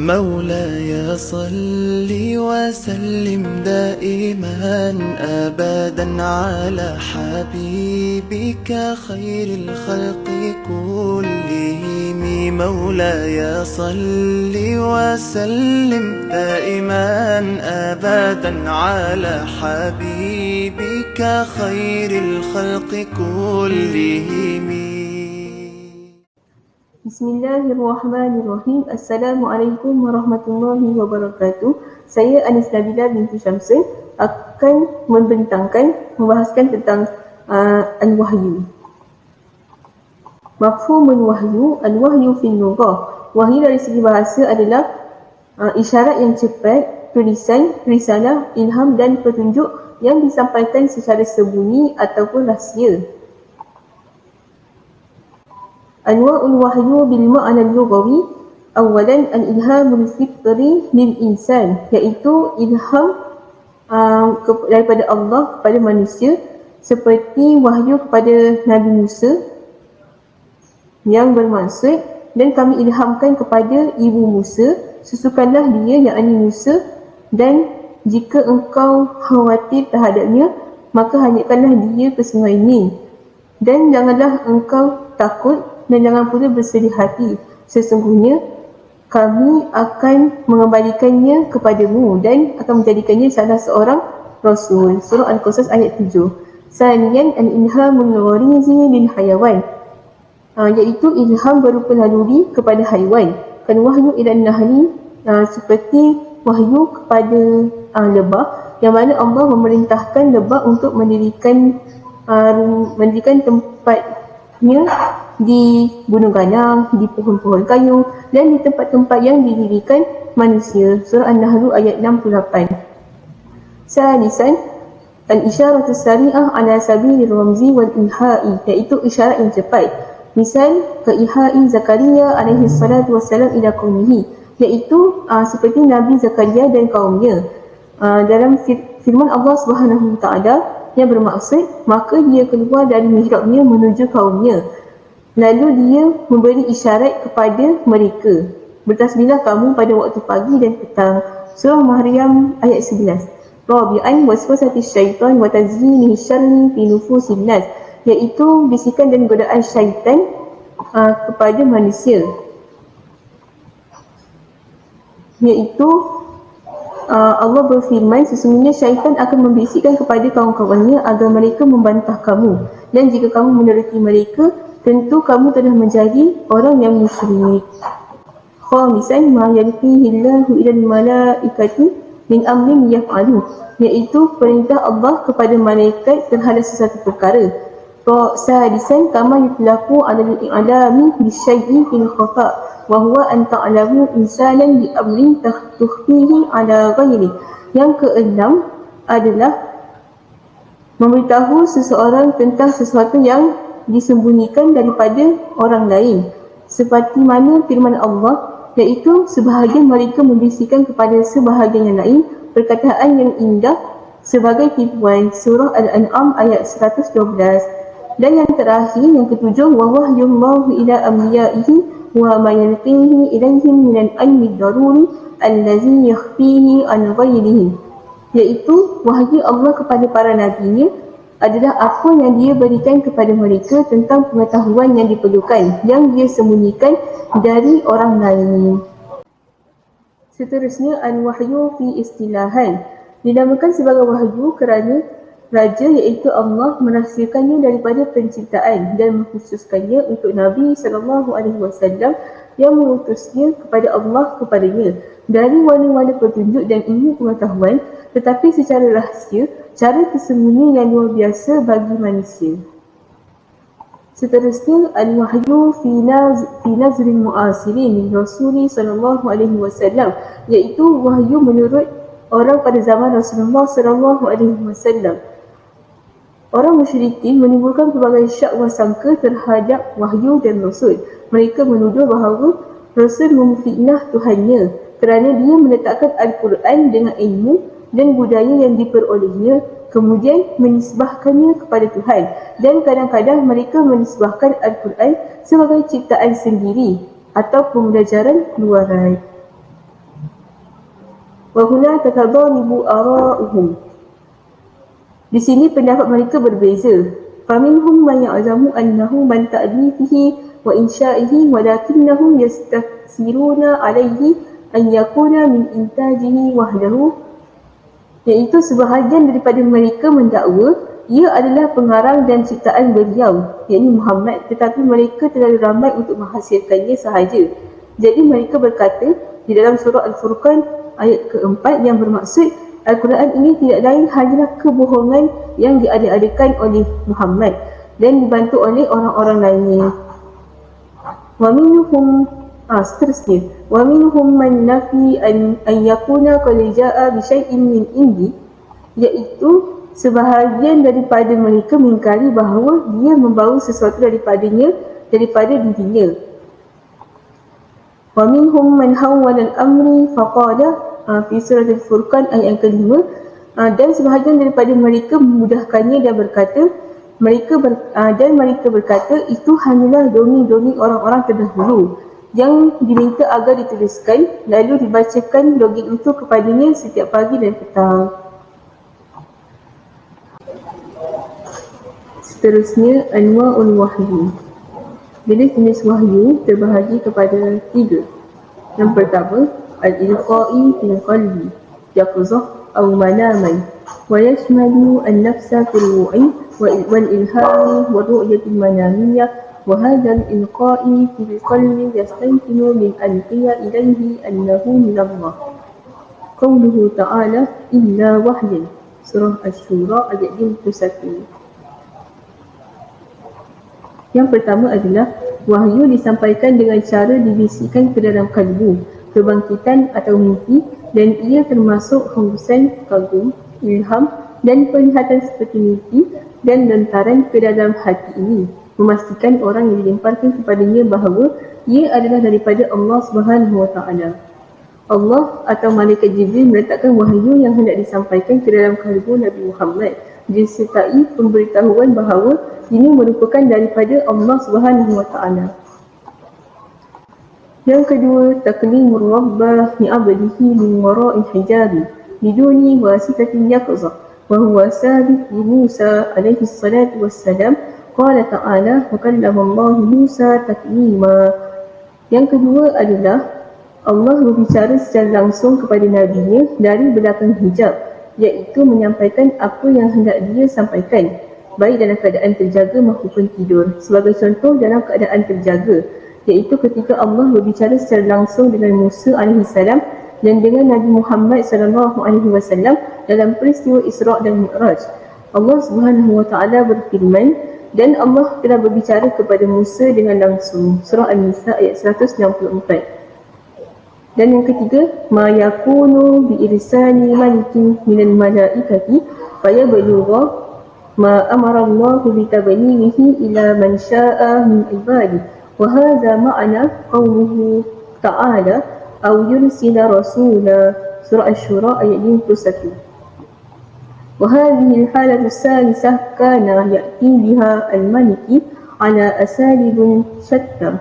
مولاي صل وسلم دائما أبدا على حبيبك خير الخلق كلهم. مولاي صل وسلم دائما أبدا على حبيبك خير الخلق كلهم. Bismillahirrahmanirrahim. Assalamualaikum warahmatullahi wabarakatuh. Saya Anis Nabila binti Syamsul akan membahaskan tentang Al-Wahyu. Mafhumul wahyu, Al-Wahyu fil lughah. Wahyu dari segi bahasa adalah isyarat yang cepat, tulisan, risalah, ilham dan petunjuk yang disampaikan secara sembunyi ataupun rahsia. Anwa'ul wahyu bil ma'na al-lughawi. Awalan al-ilhamul fitri lil insan, iaitu ilham daripada Allah kepada manusia, seperti wahyu kepada Nabi Musa yang bermaksud, dan kami ilhamkan kepada ibu Musa, susukanlah dia, yakni Musa, dan jika engkau khawatir terhadapnya, maka hanyutkanlah dia ke sungai Nil, dan janganlah engkau takut dan jangan pula bersedih hati. Sesungguhnya kami akan mengembalikannya kepadamu dan akan menjadikannya salah seorang Rasul. Surah Al-Qasas ayat 7. Saniyan al-ilhamul gharizi lil hayawan, iaitu ilham berupa naluri kepada haiwan. Kan wahyu ilan nahli, seperti wahyu kepada lebah, yang mana Allah memerintahkan lebah untuk mendirikan tempatnya di gunung ganang, di pohon-pohon kayu, dan di tempat-tempat yang didirikan manusia. Surah An-Nahl ayat 68. Salisan al-isyaratu sari'ah ala sabilir ramzi wal ilha'i, iaitu isyarat yang cepat. Misal ke-ilha'i Zakaria alaihi salatu wassalam ila qaumihi, iaitu seperti Nabi Zakaria dan kaumnya. Dalam firman Allah Subhanahu wa taala yang bermaksud, maka dia keluar dari mihrabnya menuju kaumnya, lalu dia memberi isyarat kepada mereka, bertasbihlah kamu pada waktu pagi dan petang. Surah Maryam ayat 11. Rabi'an waswasatis syaitan wa tazyinihi syarri fi nufusin nas, iaitu bisikan dan godaan syaitan kepada manusia, iaitu Allah berfirman, sesungguhnya syaitan akan membisikkan kepada kawan-kawannya agar mereka membantah kamu, dan jika kamu menuruti mereka, tentu kamu telah menjadi orang yang musyrik. Khamisan ma yalqihillahu ilal malaikati min amrin yaf'alu, iaitu perintah Allah kepada malaikat terhadap sesuatu perkara. Sadisan kama yutlaqu ala al-i'lami bisyai'i fil khata' wa huwa an ta'lamu insanan bi amrin tukhfihi ala ghairi. Yang keenam adalah memberitahu seseorang tentang sesuatu yang disembunyikan daripada orang lain, seperti mana firman Allah, iaitu sebahagian mereka membisikkan kepada sebahagian yang lain perkataan yang indah sebagai tipuan. Surah Al-An'am ayat 112. Dan yang terakhir, yang ketujuh, wa wahyullahu ila anbiya'ihi wa ma yalqihi ilaihim minal ilmi daruri allazi yakhfihi an ghairihi, iaitu wahyu Allah kepada para nabinya adalah apa yang dia berikan kepada mereka tentang pengetahuan yang diperlukan, yang dia sembunyikan dari orang lain. Seterusnya, al-wahyu fi istilahan. Dinamakan sebagai wahyu kerana Raja, iaitu Allah, merahsiakannya daripada penciptaan dan mengkhususkannya untuk Nabi SAW yang mengutusnya kepada Allah kepadanya dari warna-warna petunjuk dan ilmu pengetahuan, tetapi secara rahsia, cara tersembunyi yang luar biasa bagi manusia. Seterusnya, al-wahyu fi nazril mu'asirin Rasulullah SAW, iaitu wahyu menurut orang pada zaman Rasulullah SAW. Orang musyrikin menimbulkan pelbagai syak wasangka terhadap wahyu dan Rasul. Mereka menuduh bahawa Rasul memfitnah Tuhannya kerana dia meletakkan Al-Quran dengan ilmu dan budaya yang diperolehnya, kemudian menisbahkannya kepada Tuhan, dan kadang-kadang mereka menisbahkan Al-Quran sebagai ciptaan sendiri atau pembelajaran luaran. Wa huna tatadaribu ara'uhum. Di sini pendapat mereka berbeza. Faminhum man ya'zamu annahu man ta'difihi wa insya'ihi walakinnahum yastaksiruna alaihi an yakuna min intajihi wahdahu, iaitu sebahagian daripada mereka mendakwa ia adalah pengarang dan ciptaan beliau, yakni Muhammad, tetapi mereka terlalu ramai untuk menghasilkannya sahaja. Jadi mereka berkata di dalam surah Al-Furqan ayat keempat yang bermaksud Al-Quran ini tidak lain hanyalah kebohongan yang diada-adakan oleh Muhammad dan dibantu oleh orang-orang lainnya. Wa minhum seterusnya, wa minhum man nafi an yakuna qad jaa bi syai'in min indi, iaitu sebahagian daripada mereka mengingkari bahawa dia membawa sesuatu daripada dirinya. Wa minhum man hawwala al-amri faqala fi surah Al-Furqan ayat yang kelima, dan sebahagian daripada mereka memudahkannya dan mereka berkata itu hanyalah dongeng-dongeng orang-orang terdahulu yang diminta agar dituliskan lalu dibacakan dongeng itu kepadanya setiap pagi dan petang. Seterusnya, Anwa'ul Wahyu. Jenis-jenis wahyu terbahagi kepada 3. Yang pertama, Al-Ilqa'i fil qalbi yaqzah aw manaman wa yashmalu an-nafsa fil wu'i wal-ilhami wa ru'yatil manamiyah wa hadha al-ilqa'i fil qalbi yastankinu min alqiya ilayhi annahu min Allah. Qauluhu ta'ala illa wahyan, surah Asy-Syura ayat 51. Yang pertama adalah wahyu disampaikan dengan cara dibisikkan ke dalam kalbu, kebangkitan atau mimpi, dan ia termasuk hembusan kagum, ilham dan penglihatan seperti mimpi dan lentaran ke dalam hati ini, memastikan orang yang dilemparkan kepadanya bahawa ia adalah daripada Allah Subhanahu Wa Taala. Allah atau malaikat Jibril meletakkan wahyu yang hendak disampaikan ke dalam kalbu Nabi Muhammad disertai pemberitahuan bahawa ini merupakan daripada Allah Subhanahu Wa Taala. Yang kedua, taklimur rabbah li 'abdihi min wara'i hijabi biduni wasitatin yaqzah wa huwa sabit li Musa alaihi salatu wassalam. Qala ta'ala wa kallama Allah Musa taklima. Yang kedua adalah Allah berbicara secara langsung kepada nabinya dari belakang hijab, iaitu menyampaikan apa yang hendak dia sampaikan, baik dalam keadaan terjaga maupun tidur. Sebagai contoh, dalam keadaan terjaga, iaitu ketika Allah berbicara secara langsung dengan Musa AS dan dengan Nabi Muhammad SAW dalam peristiwa Isra' dan Mi'raj. Allah Subhanahu Wa Taala berfirman, dan Allah telah berbicara kepada Musa dengan langsung. Surah An-Nisa ayat 164. Dan yang ketiga, ma yakunu bi irsali malikin minal malaikati fayablugha ma amara Allah bi tablighihi ila man syaa'a min ibadihi wa hadha ma'na qawluhu ta'ala aw yursila rasula, surah Asy-Syura ayat 51. Wa hadhihi al-halatu as-salisah kana ya'ti biha al-maliki ala asalibin shatta,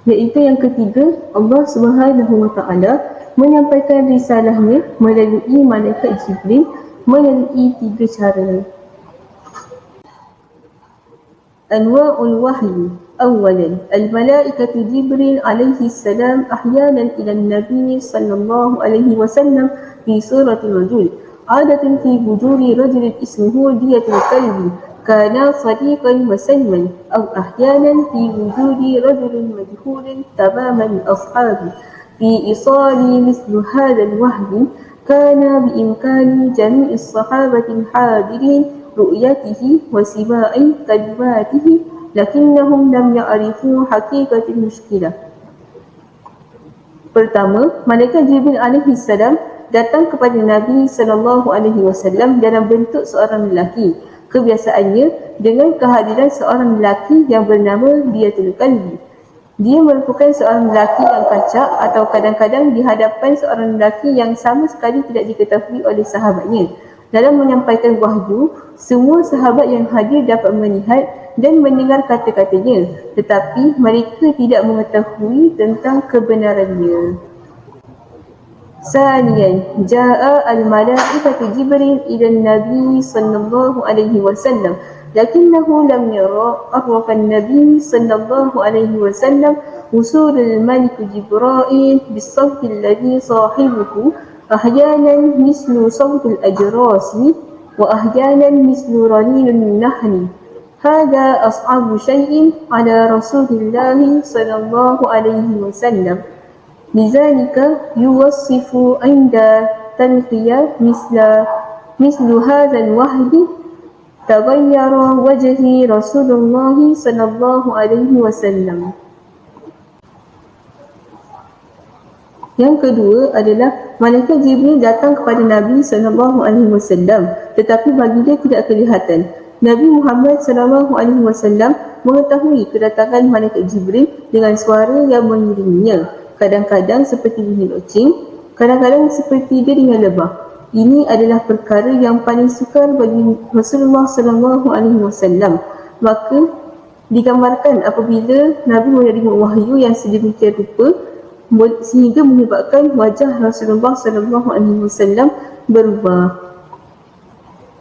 iaitu yang ketiga, Allah Subhanahu Wa Taala menyampaikan risalahnya melalui malaikat Jibril melalui 3 cara. Anwa'ul wahyi. Awalan, al-malaikatu Jibril alaihi salam ahyanan ila an-nabi sallallahu alaihi wasallam fi suratul rajul, adatan fi wujudi rajulin ismuhu diyatul kalbi kana sadiqan wa salman, aw ahyanan fi wujudi rajulin majhulin tamaman ashabi fi isali mislu hadha al-wahyi kana biimkani jami'i as-sahabati al-hadirin ru'yatihi wa sima'i kalimatihi lakinnahum lam ya'rifu haqiqatil mushkilah. Pertama, malaikat Jibril alaihi salam datang kepada Nabi sallallahu alaihi wasallam dalam bentuk seorang lelaki. Kebiasaannya dengan kehadiran seorang lelaki yang bernama Diyatul Kalbi. Dia merupakan seorang lelaki yang kacak atau kadang-kadang di hadapan seorang lelaki yang sama sekali tidak diketahui oleh sahabatnya. Dalam menyampaikan wahyu, semua sahabat yang hadir dapat melihat dan mendengar kata-katanya, tetapi mereka tidak mengetahui tentang kebenarannya. ثانيا جاء الملائكة جبريل إلى النبي صلى الله عليه وسلم لكنه لم يرى. عرف النبي صلى الله عليه وسلم وصول الملك جبرائيل بالصوت الذي صاحبه أحيانا مثل صوت الأجراس وأحيانا مثل رنين النحل. هذا أصعب شيء على رسول الله صلى الله عليه وسلم، لذلك يوصف عند تلقية مثل هذا الوحي تغير وجه رسول الله صلى الله عليه وسلم. Yang kedua adalah malaikat Jibril datang kepada Nabi SAW, tetapi baginda tidak kelihatan. Nabi Muhammad SAW mengetahui kedatangan malaikat Jibril dengan suara yang mengiringinya, kadang-kadang seperti bunyi loceng, kadang-kadang seperti deringan lebah. Ini adalah perkara yang paling sukar bagi Rasulullah SAW. Maka digambarkan apabila Nabi menerima wahyu yang sedemikian rupa sehingga menyebabkan wajah Rasulullah SAW berubah.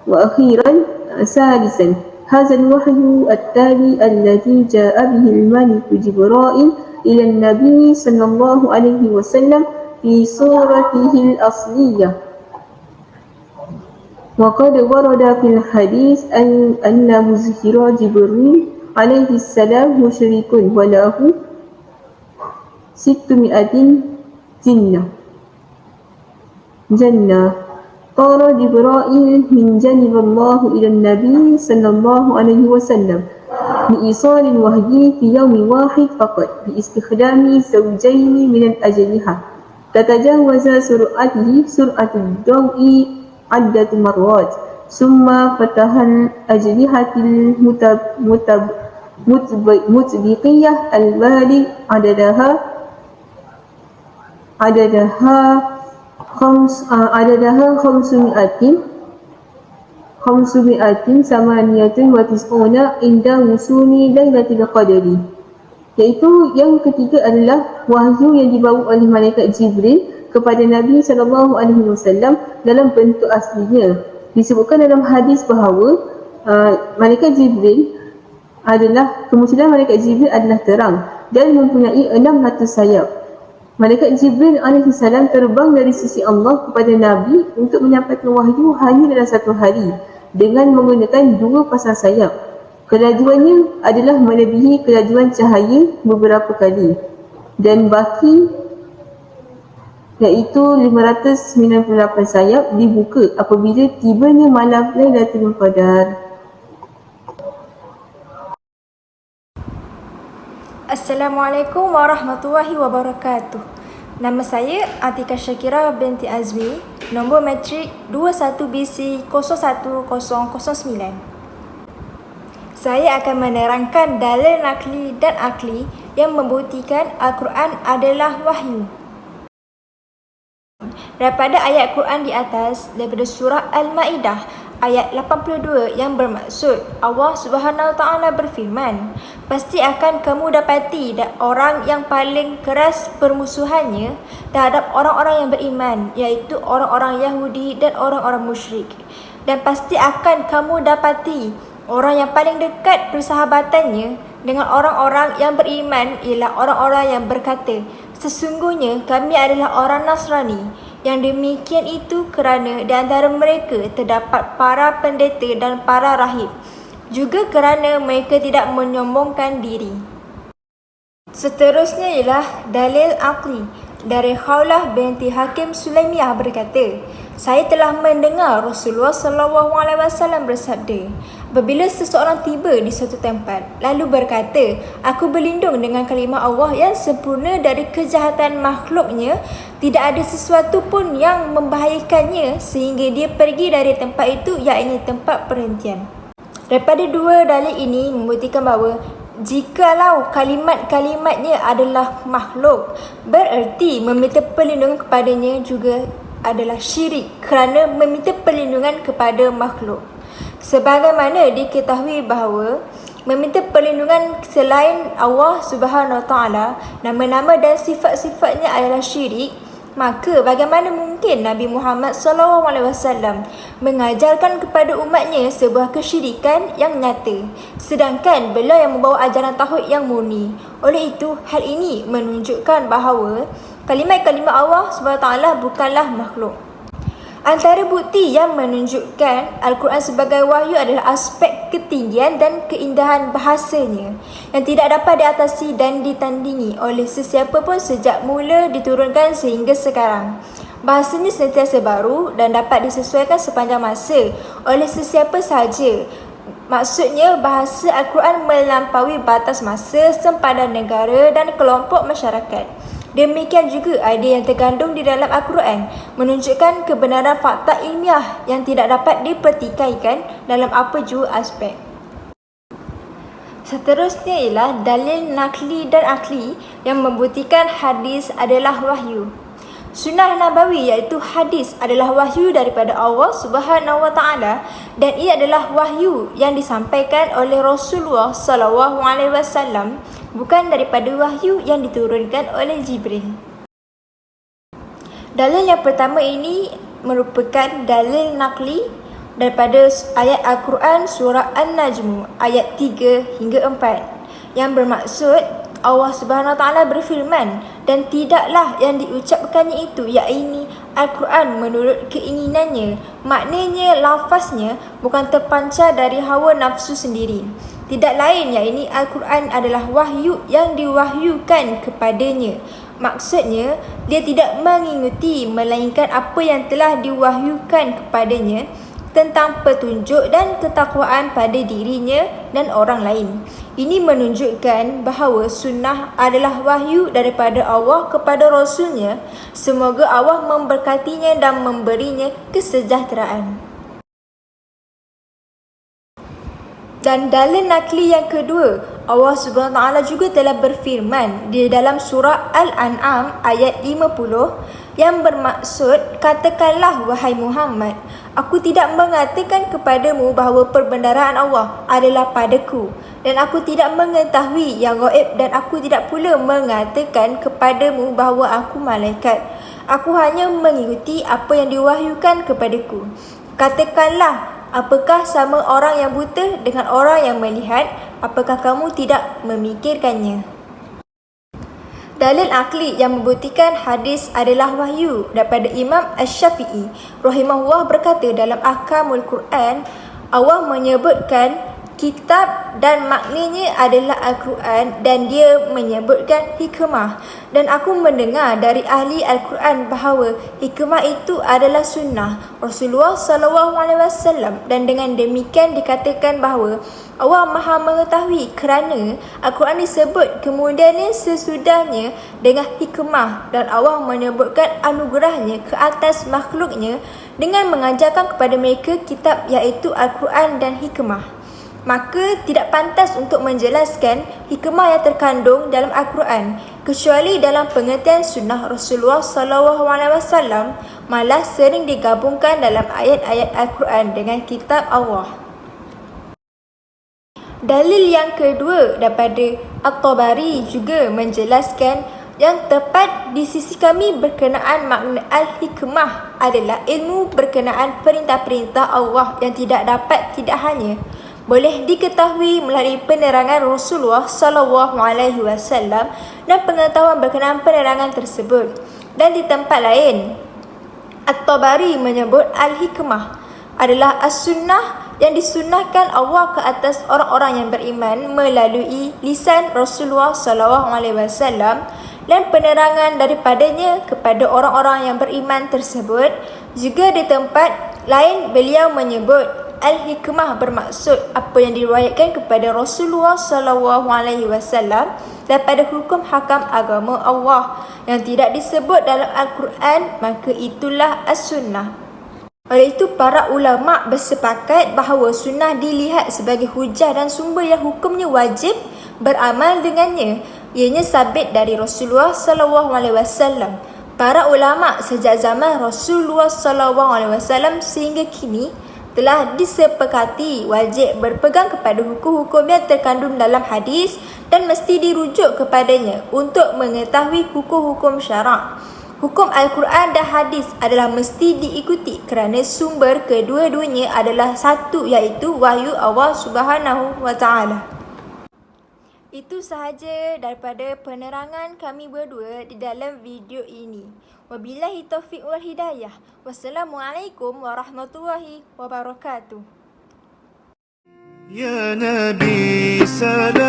Wa akhiran salisan hadha al-wahyu at-tali alladhi jaa bihi al-malik Jibril ila an-nabi sallallahu alaihi wasallam fi suratihi al-asliyah. Wa qad warada fil hadis anna muzhira Jibril alaihi salam musyrikun wa lahu 600 جنة. طار جبرائيل من جانب الله إلى النبي صلى الله عليه وسلم بإيصال الوحي في يوم واحد فقط باستخدام زوجين من الأجنحة تتجاوز سرعة الضوء عدة مرات، ثم فتح الأجنحة المتبقية البالغ عددها 598 inda wusuli Lailatul Qadri. Iaitu yang ketiga adalah wahyu yang dibawa oleh malaikat Jibril kepada Nabi SAW dalam bentuk aslinya. Disebutkan dalam hadis bahawa malaikat Jibril kemunculan malaikat Jibril adalah terang dan mempunyai 600 sayap. Malaikat Jibril AS terbang dari sisi Allah kepada Nabi untuk menyampaikan wahyu hanya dalam satu hari dengan menggunakan 2 pasang sayap. Kelajuannya adalah melebihi kelajuan cahaya beberapa kali, dan baki iaitu 598 sayap dibuka apabila tibanya malam Lailatul Qadar. Assalamualaikum warahmatullahi wabarakatuh. Nama saya Atika Syakira binti Azmi, nombor matrik 21BC 01009. Saya akan menerangkan dalil nakli dan akli yang membuktikan Al-Quran adalah wahyu. Daripada ayat Quran di atas, daripada surah Al-Ma'idah ayat 82 yang bermaksud Allah Subhanahu Wa Taala berfirman, pasti akan kamu dapati orang yang paling keras permusuhannya terhadap orang-orang yang beriman, iaitu orang-orang Yahudi dan orang-orang musyrik. Dan pasti akan kamu dapati orang yang paling dekat persahabatannya dengan orang-orang yang beriman ialah orang-orang yang berkata, sesungguhnya kami adalah orang Nasrani. Yang demikian itu kerana di antara mereka terdapat para pendeta dan para rahib, juga kerana mereka tidak menyombongkan diri. Seterusnya ialah dalil akli. Dari Khawlah binti Hakim Sulaimiyah berkata, saya telah mendengar Rasulullah SAW bersabda, apabila seseorang tiba di suatu tempat lalu berkata, aku berlindung dengan kalimah Allah yang sempurna dari kejahatan makhluknya, tidak ada sesuatu pun yang membahayakannya sehingga dia pergi dari tempat itu, iaitu tempat perhentian. Daripada dua dalil ini membuktikan bahawa jikalau kalimat-kalimatnya adalah makhluk, bererti meminta perlindungan kepadanya juga adalah syirik kerana meminta perlindungan kepada makhluk. Sebagaimana diketahui bahawa meminta perlindungan selain Allah Subhanahu Wa Taala, nama-nama dan sifat-sifatnya adalah syirik, Maka bagaimana mungkin Nabi Muhammad SAW mengajarkan kepada umatnya sebuah kesyirikan yang nyata, sedangkan beliau yang membawa ajaran tauhid yang murni. Oleh itu, hal ini menunjukkan bahawa kalimat-kalimat Allah SWT bukanlah makhluk. Antara bukti yang menunjukkan Al-Quran sebagai wahyu adalah aspek ketinggian dan keindahan bahasanya yang tidak dapat diatasi dan ditandingi oleh sesiapa pun sejak mula diturunkan sehingga sekarang. Bahasanya sentiasa baru dan dapat disesuaikan sepanjang masa oleh sesiapa sahaja. Maksudnya, bahasa Al-Quran melampaui batas masa, sempadan negara dan kelompok masyarakat. Demikian juga idea yang terkandung di dalam Al-Quran menunjukkan kebenaran fakta ilmiah yang tidak dapat dipertikaikan dalam apa jua aspek. Seterusnya ialah dalil nakli dan akli yang membuktikan hadis adalah wahyu. Sunnah Nabawi iaitu hadis adalah wahyu daripada Allah Subhanahu Wa Taala dan ia adalah wahyu yang disampaikan oleh Rasulullah SAW, bukan daripada wahyu yang diturunkan oleh Jibril. Dalil yang pertama ini merupakan dalil nakli daripada ayat Al-Quran surah An-Najm ayat 3 hingga 4 yang bermaksud Allah Subhanahu Wa Taala berfirman, dan tidaklah yang diucapkannya itu yakni Al-Quran menurut keinginannya. Maknanya lafaznya bukan terpancar dari hawa nafsu sendiri. Tidak lain yakni Al-Quran adalah wahyu yang diwahyukan kepadanya. Maksudnya, dia tidak mengikuti melainkan apa yang telah diwahyukan kepadanya tentang petunjuk dan ketakwaan pada dirinya dan orang lain. Ini menunjukkan bahawa sunnah adalah wahyu daripada Allah kepada Rasulnya. Semoga Allah memberkatinya dan memberinya kesejahteraan. Dan dalil nakli yang kedua, Allah Subhanahu Wa Taala juga telah berfirman di dalam surah Al-An'am ayat 50 yang bermaksud, katakanlah wahai Muhammad, aku tidak mengatakan kepadamu bahawa perbendaharaan Allah adalah padaku, dan aku tidak mengetahui yang gaib, dan aku tidak pula mengatakan kepadamu bahawa aku malaikat. Aku hanya mengikuti apa yang diwahyukan kepadaku. Katakanlah, apakah sama orang yang buta dengan orang yang melihat? Apakah kamu tidak memikirkannya? Dalil akli yang membuktikan hadis adalah wahyu daripada Imam Asy-Syafi'i rahimahullah berkata dalam Ahkamul Quran, Allah menyebutkan kitab dan maknanya adalah Al-Quran, dan dia menyebutkan hikmah. Dan aku mendengar dari ahli Al-Quran bahawa hikmah itu adalah sunnah Rasulullah SAW, dan dengan demikian dikatakan bahawa Allah Maha mengetahui kerana Al-Quran disebut kemudiannya sesudahnya dengan hikmah, dan Allah menyebutkan anugerahnya ke atas makhluknya dengan mengajarkan kepada mereka kitab iaitu Al-Quran dan hikmah. Maka tidak pantas untuk menjelaskan hikmah yang terkandung dalam Al-Quran kecuali dalam pengertian sunnah Rasulullah SAW, malah sering digabungkan dalam ayat-ayat Al-Quran dengan kitab Allah. Dalil yang kedua daripada At-Tabari juga menjelaskan yang tepat di sisi kami berkenaan makna al-hikmah adalah ilmu berkenaan perintah-perintah Allah yang tidak dapat tidak hanya boleh diketahui melalui penerangan Rasulullah SAW dan pengetahuan berkenaan penerangan tersebut. Dan di tempat lain, At-Tabari menyebut al-hikmah adalah as-sunnah yang disunnahkan Allah ke atas orang-orang yang beriman melalui lisan Rasulullah SAW dan penerangan daripadanya kepada orang-orang yang beriman tersebut. Juga di tempat lain beliau menyebut al-hikmah bermaksud apa yang diriwayatkan kepada Rasulullah SAW daripada hukum hakam agama Allah yang tidak disebut dalam Al-Quran, maka itulah as-sunnah. Oleh itu, para ulama bersepakat bahawa sunnah dilihat sebagai hujah dan sumber yang hukumnya wajib beramal dengannya. Ianya sabit dari Rasulullah SAW. Para ulama sejak zaman Rasulullah SAW sehingga kini telah disepakati wajib berpegang kepada hukum-hukum yang terkandung dalam hadis dan mesti dirujuk kepadanya untuk mengetahui hukum-hukum syarak. Hukum Al-Quran dan hadis adalah mesti diikuti kerana sumber kedua-duanya adalah satu, iaitu wahyu Allah Subhanahu wa Ta'ala. Itu sahaja daripada penerangan kami berdua di dalam video ini. Wabillahi taufiq wal hidayah. Wassalamualaikum warahmatullahi wabarakatuh. يا نبي سلام